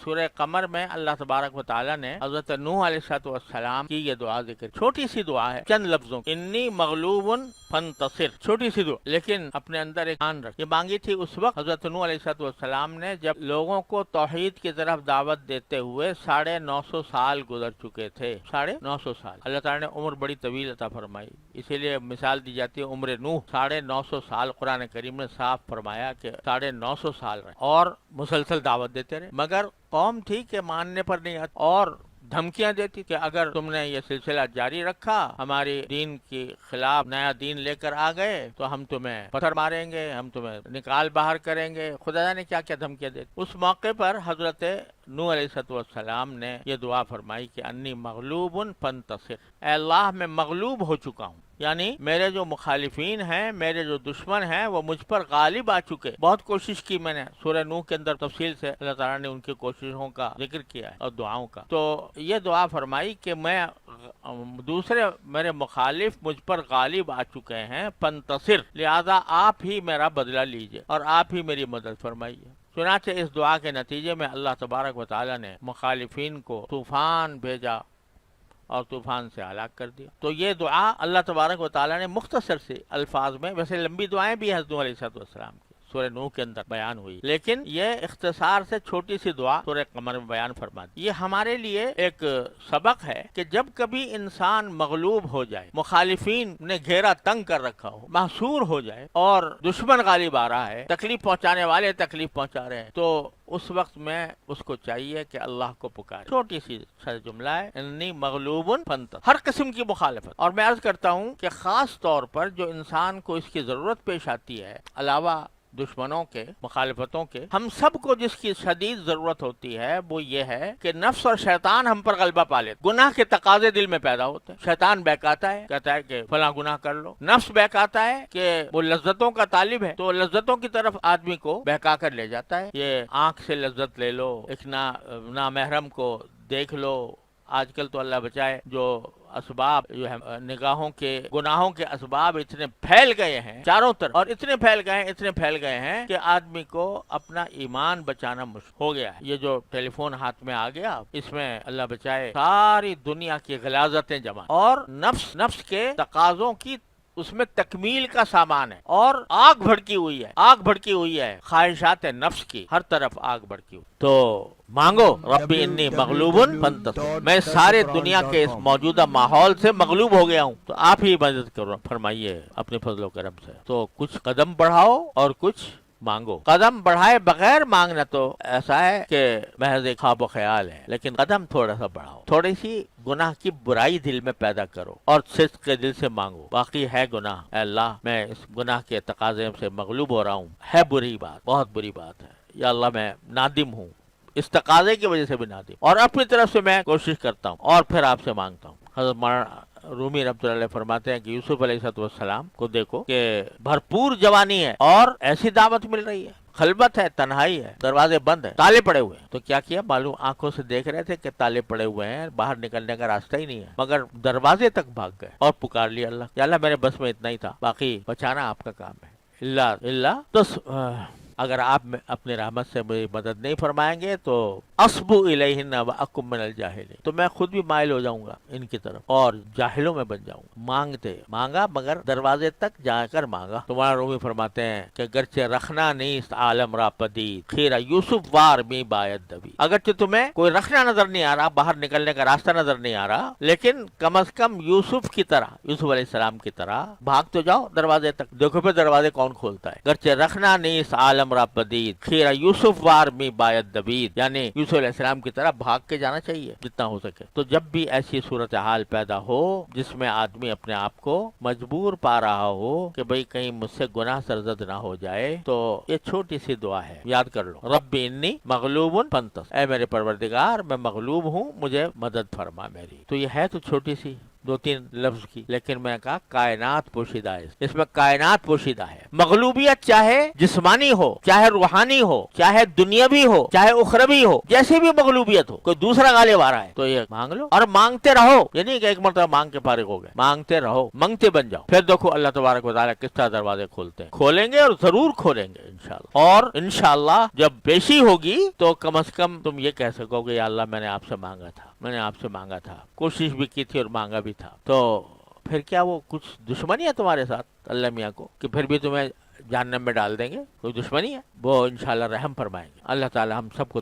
سورہ قمر میں اللہ تبارک و تعالیٰ نے حضرت نوح علیہ السلام کی یہ دعا ذکر، چھوٹی سی دعا ہے، چند لفظوں، انی مغلوب فانتصر، چھوٹی سی دعا، لیکن اپنے اندر ایک آن رکھ، یہ مانگی تھی اس وقت حضرت نوح علیہ السلام نے جب لوگوں کو توحید کی طرف دعوت دیتے ہوئے 950 سال گزر چکے تھے، 950 سال، اللہ تعالیٰ نے عمر بڑی طویل عطا فرمائی، اسی لیے مثال دی جاتی ہے عمر نوح 950 سال، قرآن کریم نے صاف فرمایا کہ 950 سال رہے اور مسلسل دعوت دیتے رہے، مگر قوم تھی کہ ماننے پر نہیں آتی اور دھمکیاں دیتی کہ اگر تم نے یہ سلسلہ جاری رکھا، ہماری دین کے خلاف نیا دین لے کر آ گئے تو ہم تمہیں پتھر ماریں گے، ہم تمہیں نکال باہر کریں گے، خدا نے کیا کیا دھمکیاں دیتی۔ اس موقع پر حضرت نوح علیہ السلام نے یہ دعا فرمائی کہ انی مغلوب فانتصر، اے اللہ میں مغلوب ہو چکا ہوں، یعنی میرے جو مخالفین ہیں، میرے جو دشمن ہیں، وہ مجھ پر غالب آ چکے، بہت کوشش کی میں نے، سورہ نوح کے اندر تفصیل سے اللہ تعالیٰ نے ان کی کوششوں کا ذکر کیا ہے اور دعاؤں کا، تو یہ دعا فرمائی کہ میں دوسرے میرے مخالف مجھ پر غالب آ چکے ہیں، فانتصر، لہذا آپ ہی میرا بدلہ لیجئے اور آپ ہی میری مدد فرمائیے۔ چنانچہ اس دعا کے نتیجے میں اللہ تبارک و تعالیٰ نے مخالفین کو طوفان بھیجا اور طوفان سے ہلاک کر دیا۔ تو یہ دعا اللہ تبارک و تعالیٰ نے مختصر سے الفاظ میں، ویسے لمبی دعائیں بھی ہیں حضرت نوح علیہ السلام کی، سورہ نوح کے اندر بیان ہوئی، لیکن یہ اختصار سے چھوٹی سی دعا سورہ قمر میں بیان فرما دی۔ یہ ہمارے لیے ایک سبق ہے کہ جب کبھی انسان مغلوب ہو جائے، مخالفین نے گھیرا تنگ کر رکھا ہو، محصور ہو جائے اور دشمن غالب آ رہا ہے، تکلیف پہنچانے والے تکلیف پہنچا رہے ہیں، تو اس وقت میں اس کو چاہیے کہ اللہ کو پکارے۔ چھوٹی سی جملہ ہے، انی مغلوب فانتصر، ہر قسم کی مخالفت، اور میں عرض کرتا ہوں کہ خاص طور پر جو انسان کو اس کی ضرورت پیش آتی ہے، علاوہ دشمنوں کے، مخالفتوں کے، ہم سب کو جس کی شدید ضرورت ہوتی ہے وہ یہ ہے کہ نفس اور شیطان ہم پر غلبہ پا لیتے، گناہ کے تقاضے دل میں پیدا ہوتے ہیں، شیطان بہکاتا ہے، کہتا ہے کہ فلاں گناہ کر لو، نفس بہکاتا ہے کہ وہ لذتوں کا طالب ہے تو لذتوں کی طرف آدمی کو بہکا کر لے جاتا ہے، یہ آنکھ سے لذت لے لو، ایک نامحرم کو دیکھ لو، آج کل تو اللہ بچائے جو اسباب جو ہے نگاہوں کے گناہوں کے اسباب اتنے پھیل گئے ہیں چاروں طرف، اور اتنے پھیل گئے ہیں کہ آدمی کو اپنا ایمان بچانا مشکل ہو گیا ہے۔ یہ جو ٹیلی فون ہاتھ میں آ گیا، اس میں اللہ بچائے ساری دنیا کی غلاظتیں جمع، اور نفس کے تقاضوں کی اس میں تکمیل کا سامان ہے، اور آگ بھڑکی ہوئی ہے خواہشات نفس کی، ہر طرف آگ بھڑکی ہوئی۔ تو مانگو ربی انی مغلوب فانتصر، میں سارے دنیا کے اس موجودہ ماحول سے مغلوب ہو گیا ہوں، تو آپ ہی مدد کرو فرمائیے اپنے فضل و کرم سے۔ تو کچھ قدم بڑھاؤ اور کچھ مانگو، قدم بڑھائے بغیر مانگنا تو ایسا ہے کہ محض ایک خواب و خیال ہے، لیکن قدم تھوڑا سا بڑھاؤ، تھوڑی سی گناہ کی برائی دل میں پیدا کرو اور صدق کے دل سے مانگو، باقی ہے گناہ، اے اللہ میں اس گناہ کے تقاضے سے مغلوب ہو رہا ہوں، ہے بری بات، بہت بری بات ہے، یا اللہ میں نادم ہوں، اس تقاضے کی وجہ سے بھی نادم، اور اپنی طرف سے میں کوشش کرتا ہوں اور پھر آپ سے مانگتا ہوں۔ حضرت مولانا رومی رحمۃ اللہ علیہ فرماتے ہیں کہ یوسف علیہ السلام کو دیکھو کہ بھرپور جوانی ہے اور ایسی دعوت مل رہی ہے، خلوت ہے، تنہائی ہے، دروازے بند ہیں، تالے پڑے ہوئے ہیں، تو کیا کیا معلوم، آنکھوں سے دیکھ رہے تھے کہ تالے پڑے ہوئے ہیں، باہر نکلنے کا راستہ ہی نہیں ہے، مگر دروازے تک بھاگ گئے اور پکار لیا اللہ، یا اللہ میرے بس میں اتنا ہی تھا، باقی بچانا آپ کا کام ہے، اللہ تو اگر آپ اپنی رحمت سے میری مدد نہیں فرمائیں گے تو اصبو الیہن واکم من الجاہلین، تو میں خود بھی مائل ہو جاؤں گا ان کی طرف اور جاہلوں میں بن جاؤں گا۔ مانگا مگر دروازے تک جا کر مانگا۔ تمہارا رومی فرماتے ہیں کہ گرچہ رکھنا نیست عالم را پدید، خیرہ یوسف وار می باید دوید، اگرچہ تمہیں کوئی رکھنا نظر نہیں آ رہا، باہر نکلنے کا راستہ نظر نہیں آ رہا، لیکن کم از کم یوسف کی طرح، یوسف علیہ السلام کی طرح بھاگ تو جاؤ دروازے تک، دیکھو پھر دروازے کون کھولتا ہے۔ گرچہ رکھنا نیست عالم را پدید، خیرہ یوسف وار می باید دوید، یعنی یوسف علیہ السلام کی طرح بھاگ کے جانا چاہیے جتنا ہو سکے۔ تو جب بھی ایسی صورتحال پیدا ہو جس میں آدمی اپنے آپ کو مجبور پا رہا ہو کہ بھئی کہیں مجھ سے گناہ سرزد نہ ہو جائے، تو یہ چھوٹی سی دعا ہے، یاد کر لو، رب انی مغلوب فانتصر، اے میرے پروردگار میں مغلوب ہوں، مجھے مدد فرما میری۔ تو یہ ہے تو چھوٹی سی دو تین لفظ کی، لیکن میں کہا کائنات پوشیدہ ہے، اس میں کائنات پوشیدہ ہے۔ مغلوبیت چاہے جسمانی ہو، چاہے روحانی ہو، چاہے دنیاوی ہو، چاہے اخروی ہو، جیسے بھی مغلوبیت ہو، کوئی دوسرا غالب آ رہا ہے تو یہ مانگ لو اور مانگتے رہو، یعنی کہ ایک مرتبہ مانگ کے فارغ ہو گئے، مانگتے رہو، منگتے بن جاؤ، پھر دیکھو اللہ تبارک و تعالیٰ کس طرح دروازے کھولتے ہیں، کھولیں گے اور ضرور کھولیں گے انشاءاللہ۔ اور انشاءاللہ جب پیشی ہوگی تو کم از کم تم یہ کہہ سکو گے یا اللہ میں نے آپ سے مانگا تھا، میں نے آپ سے مانگا تھا، کوشش بھی کی تھی اور مانگا بھی تھا، تو پھر کیا وہ کچھ دشمنی ہے تمہارے ساتھ اللہ میاں کو کہ پھر بھی تمہیں جہنم میں ڈال دیں گے؟ کوئی دشمنی ہے؟ وہ انشاءاللہ رحم فرمائیں گے۔ اللہ تعالی ہم سب کو